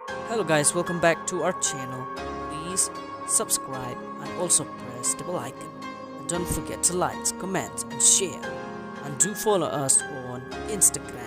Hello guys, welcome back to our channel. Please subscribe and also press the bell icon. And don't forget to like, comment and share. And do follow us on Instagram.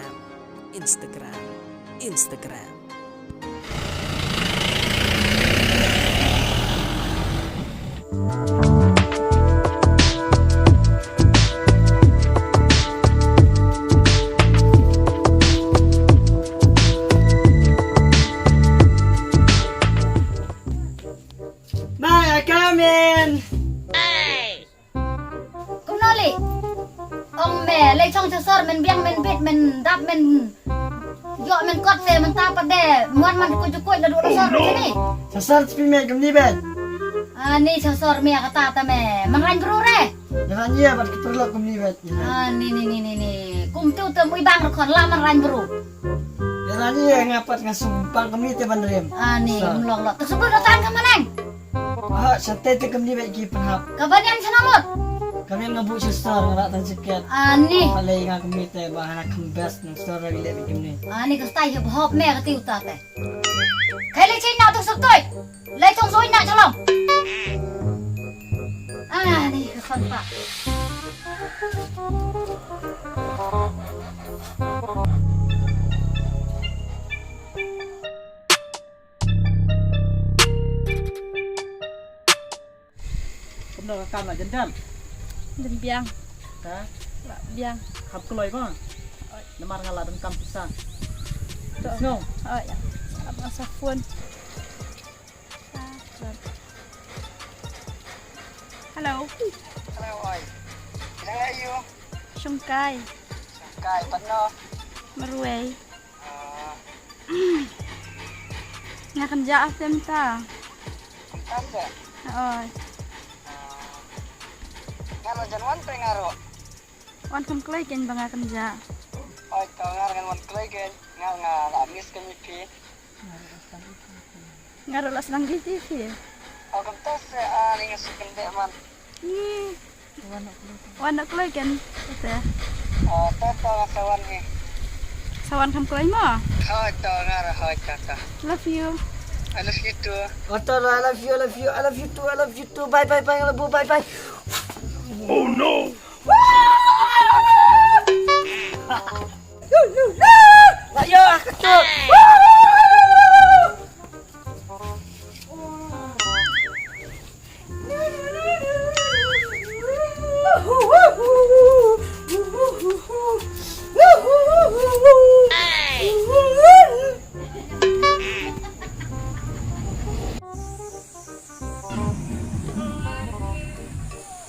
Maya, come in. Cũng nói lì ông mẹ lấy trong cho sor mình biang mình biết mình đáp mình dọ mình cọt xe mình ta bật đè muat mình cuy là đủ sor rồi ni Sasar spimet kami ben. ni cho sor mẹ kata ta mẹ mang lain bro re Jangan iya bat keperlu kami bet. ni kum tu tem ui bang rekon la mang lain bro Jangan iya ngapat ngasumpang kami te bandrem. ni long lo tersebut datang ke mana Ah, santai te kami bet ki penhap. kabanian sanamut Kami ngabu sasar ngarak tan seket. ni Palai nga kami te bahana kembas nang store lagi le kami. ni kastai hop hop mẹ cái tiêu ta te khai lấy trên nào tôi sắp tôi lấy trong dối nạ cho lòng ni cái phần pak Kemna kam nak jendam. Dân biang, Ta, biang. khap keloi ko. Lemar ngala dan kam pisang. Ngong. Abang Safwan. Hello, Hello oi. Jangan ayu. Sungkai, Kai patno. Meruai. Nga kerja afem ta. Kam je. Oi, Ngalo janwan pe ngaro. wan kam klay ken banga kerja. Oi to ngar ngan wan klei gen. Ngal amis kami pi. Nga rolas lang TV. Oh kam tas ani ngasukin de man. Ni, wan klay ken. Ate, Oh to ngasawan ni. sawan kam klay mo. Hoi to ngar hoi to. Love you. I love you too. Oto, I love you, I love you, I love you too, I love you too. Bye, bye, bye, bye, bye. Oh no! Ayo, kecut.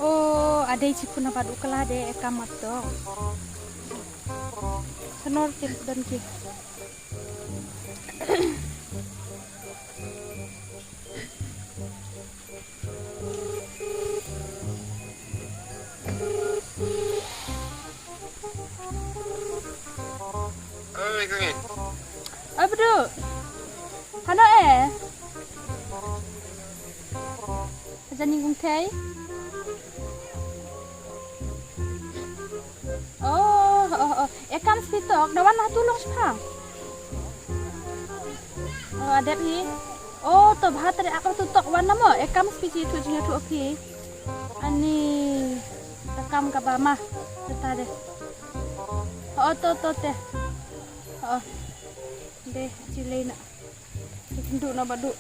Oh, ada isi pun apa dukala de ekamat dong. Senor tim dan ki. Apa tu? Hano Aja ninggung teh. Oh, ekam spitok, dawan lah tulung sepang. Oh, ada ni. Oh, tu bahat tadi aku tutok warna mo. Ekam spisi tu jenis tu okey. Ani, tekam kabama, kita deh. Oh, tu teh. Oh, deh, cilai nak. Duduk nak baduk.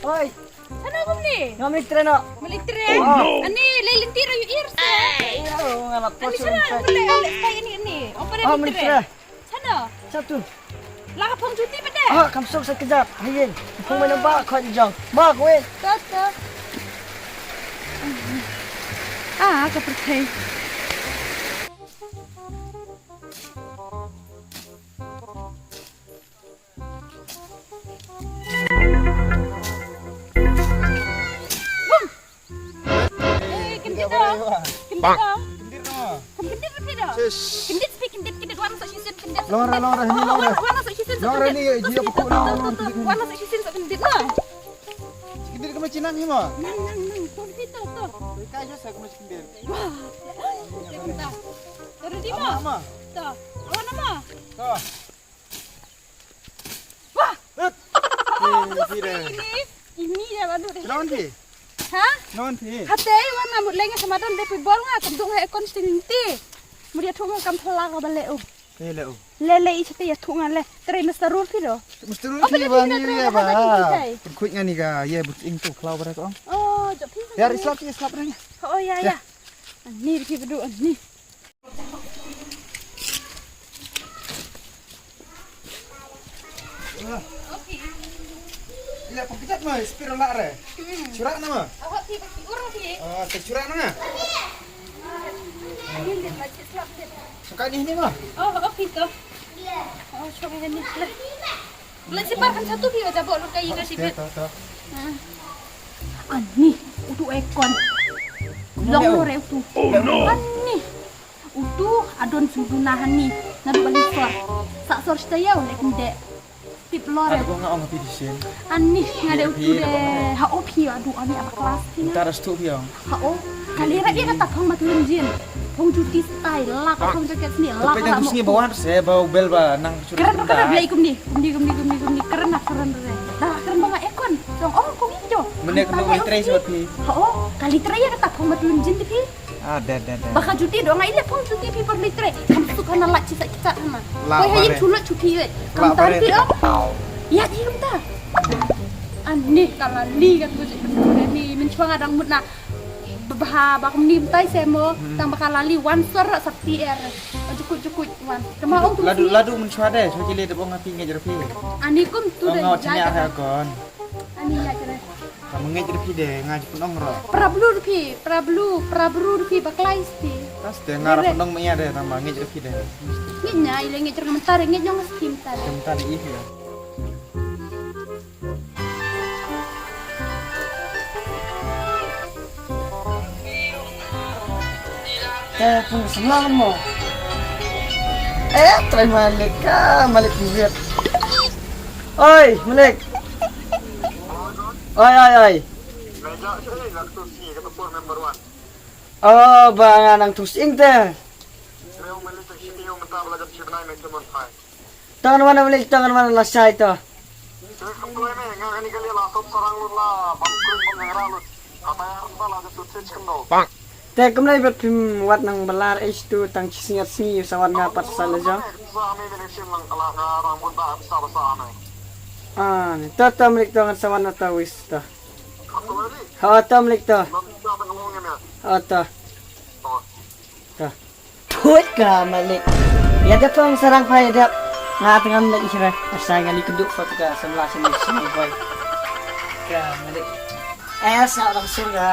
Oi, Sana aku ni. ngamik treno. Militer. Oh. Ani lelintir ayu irsa. Ayo, ngalap Ani pos. sana boleh oleh kayak ni. Apa Oh, dia militer. Sana. Satu. Lah pong cuti pada. Ah, kamsok sekejap. Hayin. Kung may nabak ko jang. Mak, wait. Tata. Kepercayaan. Kendit dong. Kendir no. Kendit tapi dong. Sis. Kendit warna sok sisin kendit. Lora ini lora. Warna sok sisin sok Lora kendit. ni dia pukul lora. Warna sok sisin sok kendit no. Kendir ke macam ni mah. Nang. Tuh situ tuh. Kaya saya ke macam kendir. Wah. Bentar. Dari di Ama. mana? Tuh. Warna mah. Tuh. Wah. Tidak. Ini ya waduh deh. Lawan pi. Hah? Lawan pi. Hati warna mut lenga sama don deh bol nga kam dong hai kon stinti. Mudia thunga kam thala ka bale o. Lele. Lele ichte ya thunga le. Tere Mr. Rul piro. Mesti rule pi ba ni ya ba. Kuit ngani ka ye but ing tu klau bara ko. Oh, jap pi. Ya islap ni. Oh ya. Ni pi bedu ni. Ila pagkitat mo, spiro la re. Surat na mo. Awak pi pi urang pi. Ah, surat na nga. Ni le ma slap de. Suka ni mo. Oh, pi to. Oh, coba ni. Boleh sebarkan satu pi aja boleh kayak ini sih. Tuh. Ani, utu ekon. Long lore utu. Ani. Utu adon sudunahan ni. Nadu balik sor. Sak sor staya oleh kende. Tip lore. Ada gua ngomong di sini. Ani ngade utu de. Ha opi aduh ani apa kelas ni. Entar restu piang. Ha o. Kali ra dia kata pang matulun jin. Pang cuti style lah pang jaket sini lah. Tapi yang sini bawaan saya bau bel ba nang Keren keren beli ikum ni. Kumdi keren nak keren re. Dah keren banget ekon. Dong oh kok hijau. Menek kena waitress buat pi. Oh, kali terakhir kata pang matulun jin pi. Ada. Baka cuti dong ai le pang cuti pi per litre. Kamu suka nalak cita-cita sama. Lah, Kau hayang pare. culut cuti we. Kamu Lah, pare. tahu oh. Ya diam ta. Ani kalau li kan tu ni mencuang adang mutna. Bah bakum nim tai semo tang bakal lali one sor sakti er. Cukup wan. Kema ong tu. Ladu mencuade, so cile de bong api ngejer pi. Ani kum tu Oh, de ngau cini aha kon. Ani ya jere. Kamu ngejer pi de ngaji punong ro. Prablu pi baklai pi. Tas de ngarap punong menya de tambah ngejer pi de. Ngenya ile ngejer mentar nyong skim tar. Sebentar ih ya. Pung senang mo. Try Malik ka. Malik bibir. Oi, Malik. Oi. Oh, ba nang tusing te. Tangan mana Malik, tangan mana lasai to. Te kumlay bet pim wat nang balar tu tang singat singi sawat ngapat salaja. Tata Malik tangan sawan na tawis ta. Ta Malik ta. Ta. Put ka Malik. Ya da pang sarang pay da. Nga tengam na isra. Asanga ni kuduk fa ka sa mlasan ni sini boy. Ka Malik. Sa orang surga.